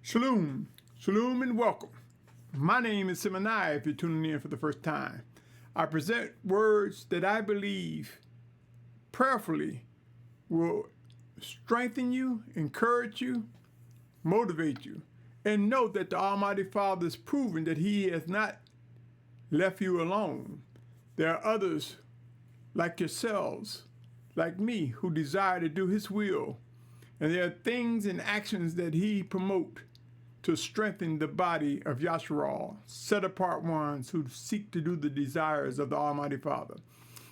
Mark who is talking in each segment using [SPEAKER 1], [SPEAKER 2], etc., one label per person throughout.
[SPEAKER 1] Shalom, shalom and welcome. My name is Symmanayah if you're tuning in for the first time. I present words that I believe prayerfully will strengthen you, encourage you, motivate you, and know that the Almighty Father has proven that He has not left you alone. There are others like yourselves, like me, who desire to do His will, and there are things and actions that He promotes to strengthen the body of Yahuah, set apart ones who seek to do the desires of the Almighty Father.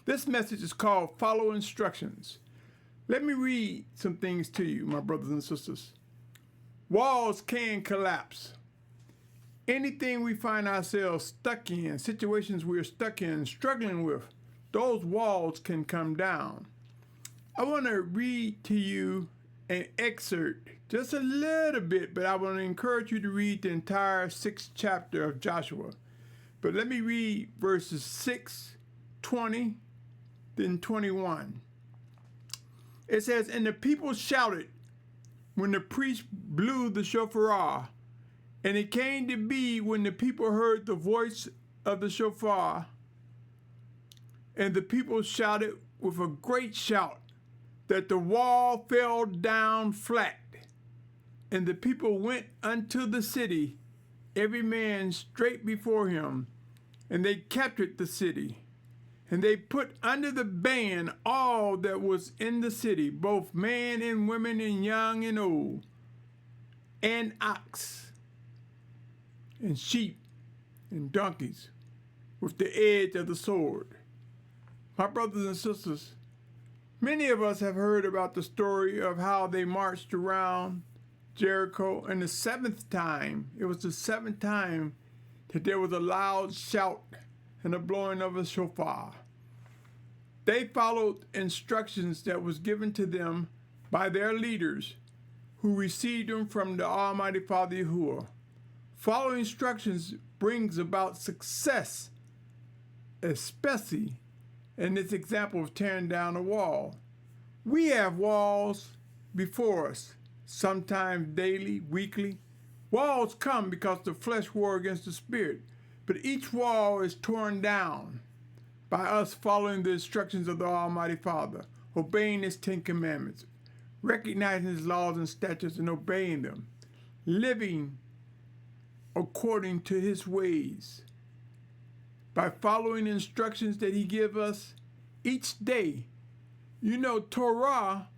[SPEAKER 1] This message is called Follow Instructions. Let me read some things to you, my brothers and sisters. Walls can collapse. Anything we find ourselves stuck in, situations we're stuck in, struggling with, those walls can come down. I want to read to you an excerpt, just a little bit, but I want to encourage you to read the entire 6th chapter of Joshua. But let me read verses 6, 20, then 21. It says, "And the people shouted when the priest blew the shofar, and it came to be when the people heard the voice of the shofar, and the people shouted with a great shout, that the wall fell down flat. And the people went unto the city, every man straight before him, and they captured the city. And they put under the ban all that was in the city, both men and women and young and old, and ox, and sheep, and donkeys, with the edge of the sword." My brothers and sisters, many of us have heard about the story of how they marched around Jericho, and the 7th time, it was the 7th time that there was a loud shout and a blowing of a shofar. They followed instructions that was given to them by their leaders, who received them from the Almighty Father Yahuah. Following instructions brings about success, especially in this example of tearing down a wall. We have walls before us, sometimes daily, weekly. Walls come because the flesh war against the spirit, but each wall is torn down by us following the instructions of the Almighty Father, obeying His 10 commandments, recognizing His laws and statutes and obeying them, living according to His ways. By following instructions that He gives us each day. You know, Torah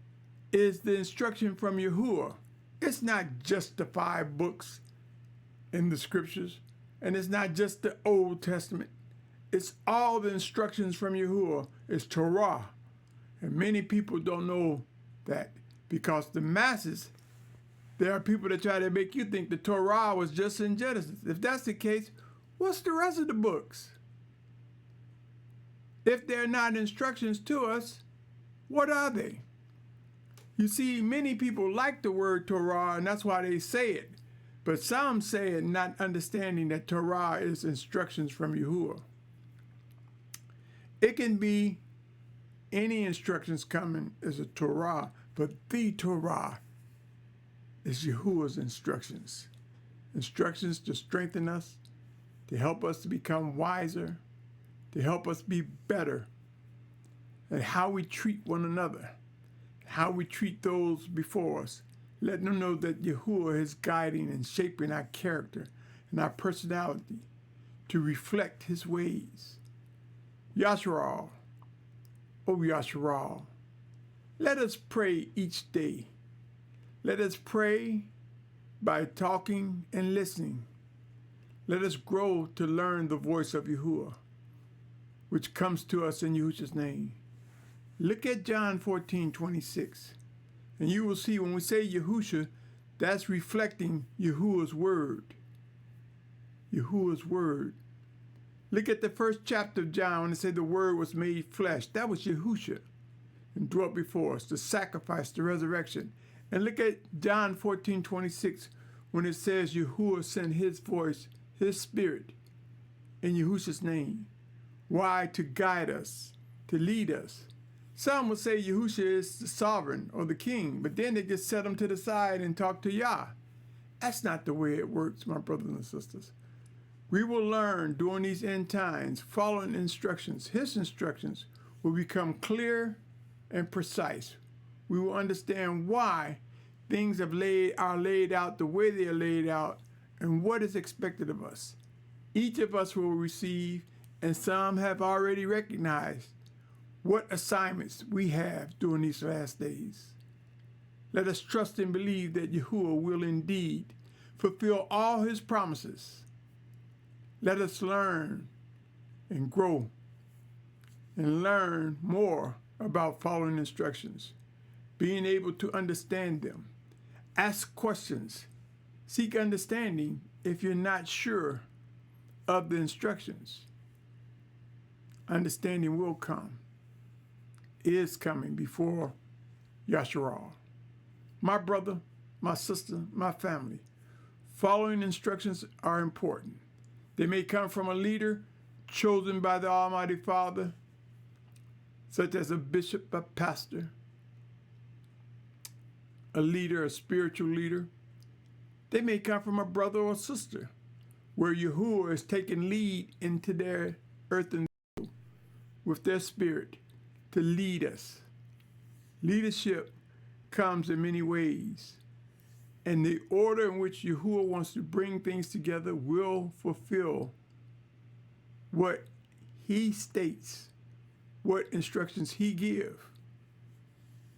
[SPEAKER 1] is the instruction from Yahuah. It's not just the 5 books in the scriptures, and it's not just the Old Testament. It's all the instructions from Yahuah. It's Torah. And many people don't know that, because the masses, there are people that try to make you think the Torah was just in Genesis. If that's the case, what's the rest of the books? If they're not instructions to us, what are they? You see, many people like the word Torah, and that's why they say it. But some say it not understanding that Torah is instructions from Yahuah. It can be any instructions coming as a Torah, but the Torah is Yahuah's instructions. Instructions to strengthen us, to help us to become wiser, to help us be better at how we treat one another, how we treat those before us, letting them know that Yahuah is guiding and shaping our character and our personality to reflect His ways. Yahuah, oh Yahuah, let us pray each day. Let us pray by talking and listening. Let us grow to learn the voice of Yahuah, which comes to us in Yahusha's name. Look at John 14:26, and you will see when we say Yahusha, that's reflecting Yahuah's word. Yahuah's word. Look at the 1st chapter of John when it said the word was made flesh. That was Yahusha and dwelt before us, the sacrifice, the resurrection. And look at John 14:26 when it says Yahuah sent His voice, His spirit, in Yahusha's name. Why? To guide us, to lead us. Some will say Yahusha is the sovereign or the king, but then they just set him to the side and talk to Yah. That's not the way it works, my brothers and sisters. We will learn during these end times, following instructions. His instructions will become clear and precise. We will understand why things are laid out the way they are laid out and what is expected of us. Each of us will receive, and some have already recognized, what assignments we have during these last days. Let us trust and believe that Yahuah will indeed fulfill all his promises. Let us learn and grow and learn more about following instructions, being able to understand them. Ask questions. Seek understanding if you're not sure of the instructions. Understanding will come, is coming before Yahuah. My brother, my sister, my family, following instructions are important. They may come from a leader chosen by the Almighty Father, such as a bishop, a pastor, a leader, a spiritual leader. They may come from a brother or sister, where Yahuah is taking lead into their earthen vessel with their spirit to lead us. Leadership comes in many ways, and the order in which Yahuah wants to bring things together will fulfill what he states, what instructions he gives.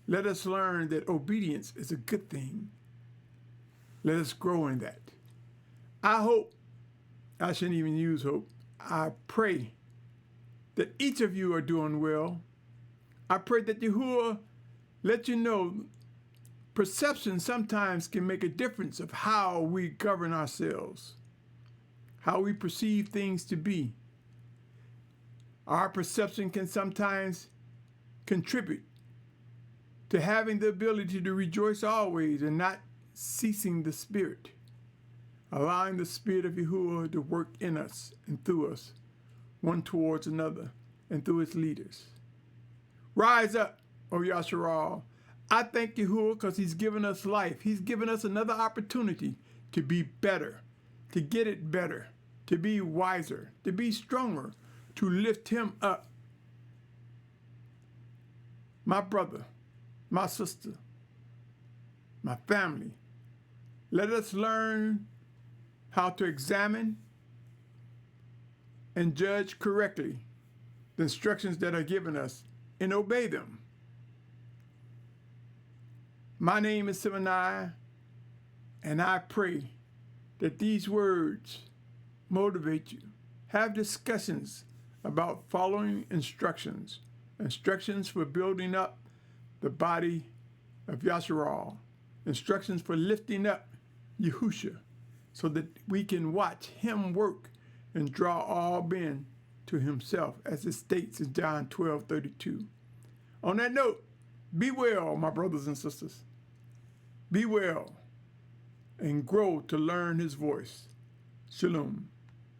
[SPEAKER 1] Let us learn that obedience is a good thing. Let us grow in that. I hope, I shouldn't even use hope, I pray that each of you are doing well. I pray that Yahuah let you know perception sometimes can make a difference of how we govern ourselves, how we perceive things to be. Our perception can sometimes contribute to having the ability to rejoice always and not ceasing the Spirit, allowing the Spirit of Yahuah to work in us and through us, one towards another and through its leaders. Rise up, O Yahuah. I thank Yahuah because he's given us life. He's given us another opportunity to be better, to get it better, to be wiser, to be stronger, to lift him up. My brother, my sister, my family, let us learn how to examine and judge correctly the instructions that are given us and obey them. My name is Symmanayah, and I pray that these words motivate you. Have discussions about following instructions for building up the body of Yahuah, instructions for lifting up Yahusha, so that we can watch him work and draw all men to himself, as it states in John 12:32. On that note, be well, my brothers and sisters. Be well and grow to learn his voice. Shalom.